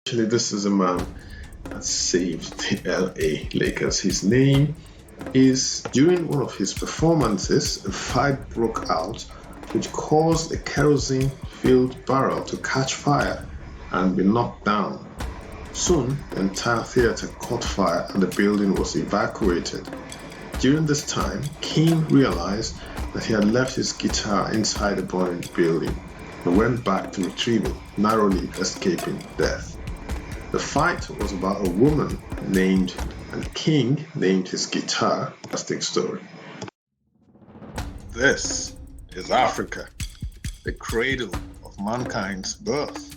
Actually, this is a man that saved the LA Lakers. His name is, during one of his performances, a fight broke out which caused a kerosene-filled barrel to catch fire and be knocked down. Soon, the entire theater caught fire and the building was evacuated. During this time, King realized that he had left his guitar inside the burning building and went back to retrieve it, narrowly escaping death. The fight was about a woman named, and King named his guitar. Fantastic story. This is Africa, the cradle of mankind's birth,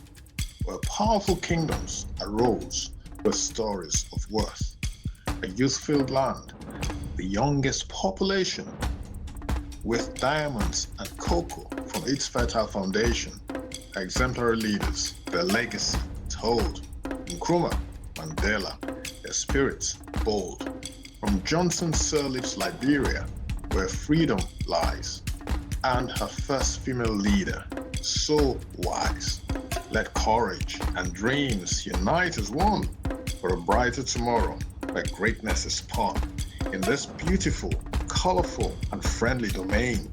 where powerful kingdoms arose with stories of worth. A youth-filled land, the youngest population, with diamonds and cocoa from its fertile foundation, exemplary leaders, their legacy told. Nkrumah, Mandela, their spirits bold. From Johnson Sirleaf's Liberia, where freedom lies, and her first female leader, so wise. Let courage and dreams unite as one for a brighter tomorrow where greatness is spun. In this beautiful, colorful, and friendly domain,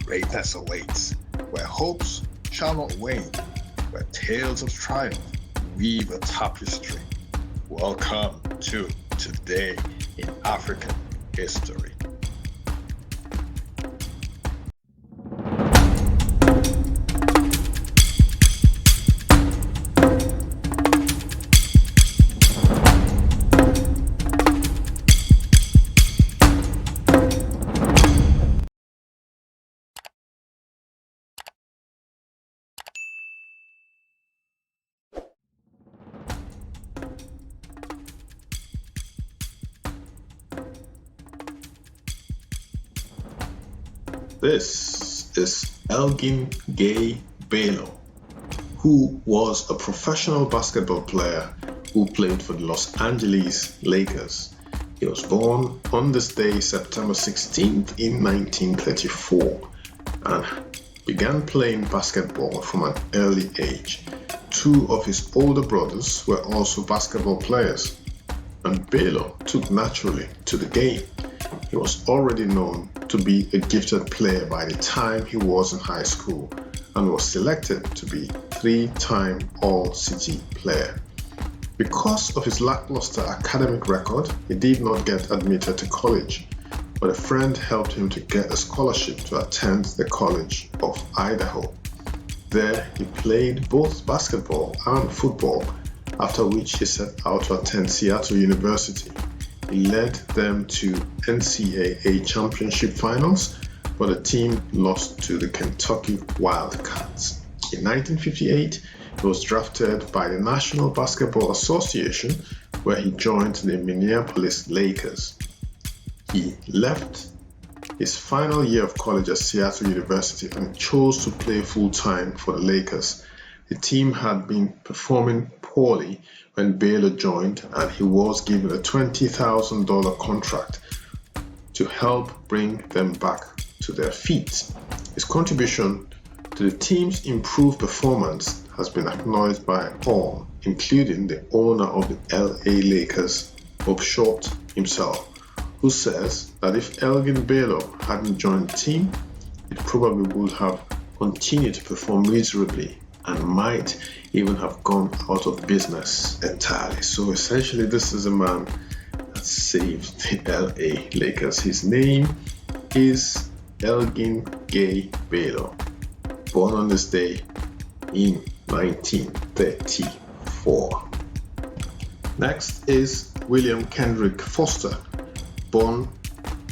greatness awaits, where hopes shall not wane, where tales of triumph weave a tapestry. Welcome to Today in African History. This is Elgin Gay Baylor, who was a professional basketball player who played for the Los Angeles Lakers. He was born on this day, September 16th in 1934, and began playing basketball from an early age. Two of his older brothers were also basketball players, and Baylor took naturally to the game. He was already known to be a gifted player by the time he was in high school and was selected to be three-time All-City player. Because of his lackluster academic record, he did not get admitted to college, but a friend helped him to get a scholarship to attend the College of Idaho. There, he played both basketball and football, after which he set out to attend Seattle University. He led them to NCAA championship finals, but the team lost to the Kentucky Wildcats. In 1958, he was drafted by the National Basketball Association, where he joined the Minneapolis Lakers. He left his final year of college at Seattle University and chose to play full-time for the Lakers. The team had been performing poorly when Baylor joined, and he was given a $20,000 contract to help bring them back to their feet. His contribution to the team's improved performance has been acknowledged by all, including the owner of the LA Lakers, Bob Short himself, who says that if Elgin Baylor hadn't joined the team, it probably would have continued to perform miserably and might even have gone out of business entirely. So essentially, this is a man that saved the LA Lakers. His name is Elgin Gay Baylor, born on this day in 1934. Next is WilliamHendrickFoster, born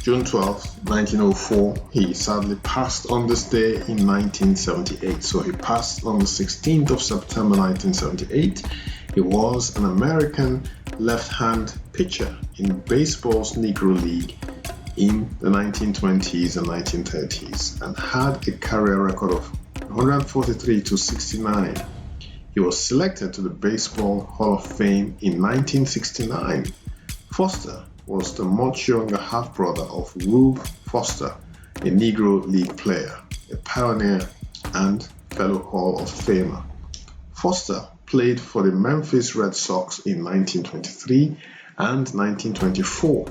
June 12, 1904. He sadly passed on this day in 1978. So he passed on the 16th of September 1978. He was an American left-hand pitcher in baseball's Negro League in the 1920s and 1930s and had a career record of 143-69. He was selected to the Baseball Hall of Fame in 1969. Foster was the much younger half-brother of Rube Foster, a Negro League player, a pioneer and fellow Hall of Famer. Foster played for the Memphis Red Sox in 1923 and 1924,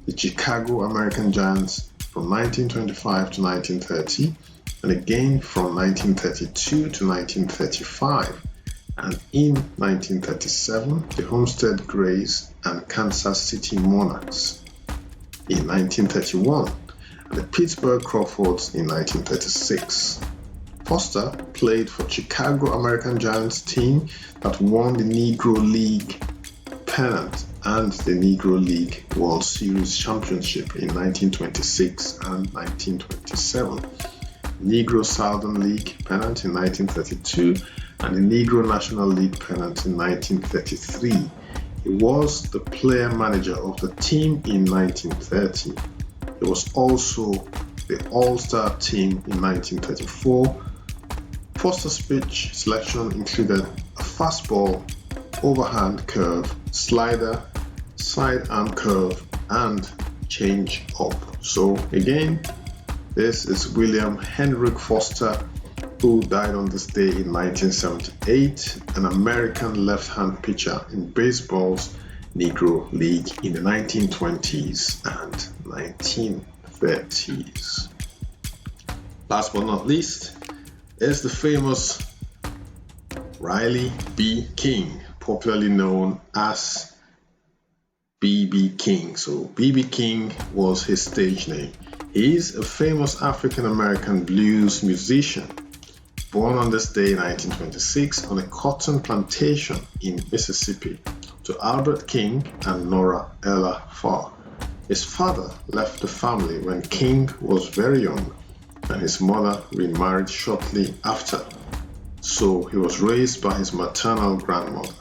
the Chicago American Giants from 1925 to 1930, and again from 1932 to 1935, and in 1937, the Homestead Grays and Kansas City Monarchs in 1931, and the Pittsburgh Crawfords in 1936. Foster played for Chicago American Giants team that won the Negro League pennant and the Negro League World Series championship in 1926 and 1927, Negro Southern League pennant in 1932, and the Negro National League pennant in 1933. He was the player manager of the team in 1930. He was also the All-Star team in 1934. Foster's pitch selection included a fastball, overhand curve, slider, sidearm curve, and change up. So again, this is WilliamHendrickFoster, who died on this day in 1978, an American left-hand pitcher in baseball's Negro League in the 1920s and 1930s. Last but not least is the famous Riley B. King, popularly known as B.B. King. So B.B. King was his stage name. He is a famous African-American blues musician, born on this day in 1926 on a cotton plantation in Mississippi to Albert King and Nora Ella Farr. His father left the family when King was very young, and his mother remarried shortly after, so he was raised by his maternal grandmother.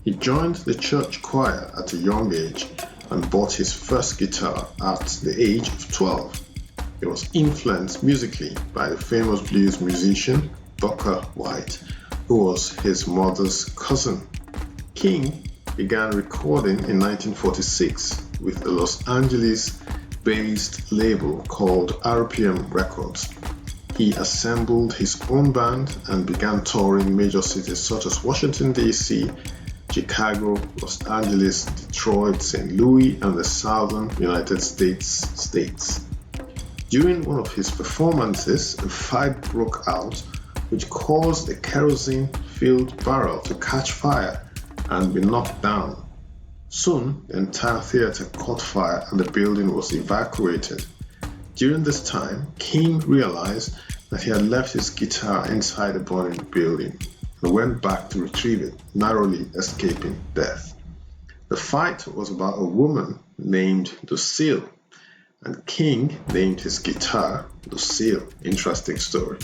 He joined the church choir at a young age and bought his first guitar at the age of 12. He was influenced musically by the famous blues musician Booker White, who was his mother's cousin. King began recording in 1946 with a Los Angeles-based label called RPM Records. He assembled his own band and began touring major cities such as Washington, D.C., Chicago, Los Angeles, Detroit, St. Louis, and the southern United States. During one of his performances, a fight broke out which caused a kerosene-filled barrel to catch fire and be knocked down. Soon, the entire theater caught fire and the building was evacuated. During this time, King realized that he had left his guitar inside the burning building and went back to retrieve it, narrowly escaping death. The fight was about a woman named Lucille, and King named his guitar Lucille, interesting story,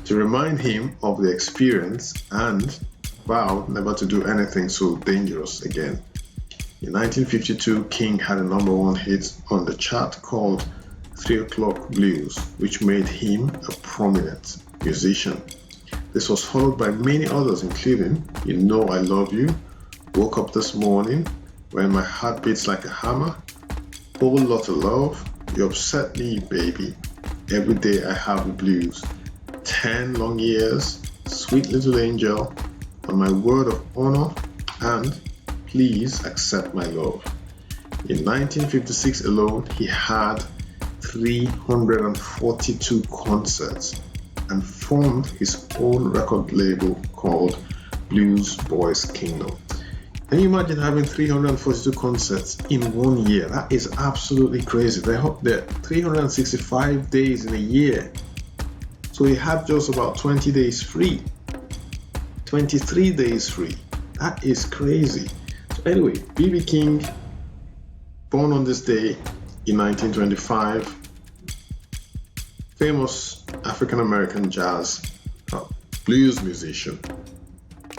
to remind him of the experience and vowed never to do anything so dangerous again. In 1952, King had a #1 hit on the chart called 3 O'Clock Blues, which made him a prominent musician. This was followed by many others, including You Know I Love You, Woke Up This Morning, When My Heart Beats Like a Hammer, Whole Lot of Love, You Upset Me Baby, Every Day I Have the Blues, 10 Long Years, Sweet Little Angel, On My Word of Honor, and Please Accept My Love. In 1956 alone, he had 342 concerts and formed his own record label called Blues Boys Kingdom. Can you imagine having 342 concerts in 1 year? That is absolutely crazy. There are 365 days in a year. So he had just about 20 days free. 23 days free. That is crazy. So anyway, B.B. King, born on this day in 1925, famous African-American jazz blues musician.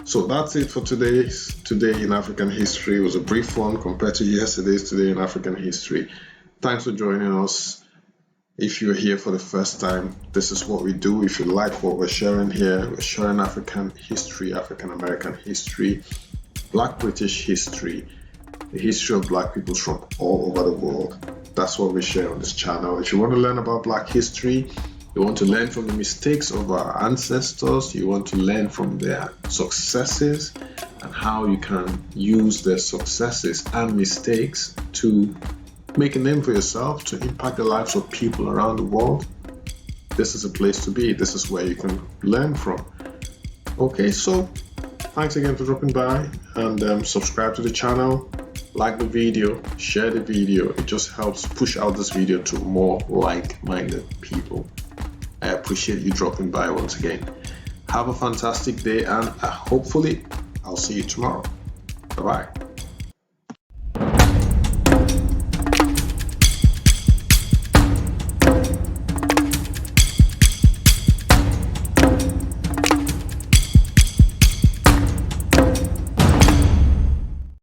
So that's it for Today in African History. It was a brief one compared to yesterday's Today in African History. Thanks for joining us. If you're here for the first time, this is what we do. If you like what we're sharing here, we're sharing African history, African-American history, Black British history, the history of Black people from all over the world. That's what we share on this channel. If you want to learn about Black history, You want to learn from the mistakes of our ancestors. You want to learn from their successes and how you can use their successes and mistakes to make a name for yourself, to impact the lives of people around the world. This is a place to be. This is where you can learn from. Okay, so thanks again for dropping by, and subscribe to the channel, like the video, share the video. It just helps push out this video to more like-minded people. I appreciate you dropping by once again. Have a fantastic day, and hopefully I'll see you tomorrow. Bye-bye.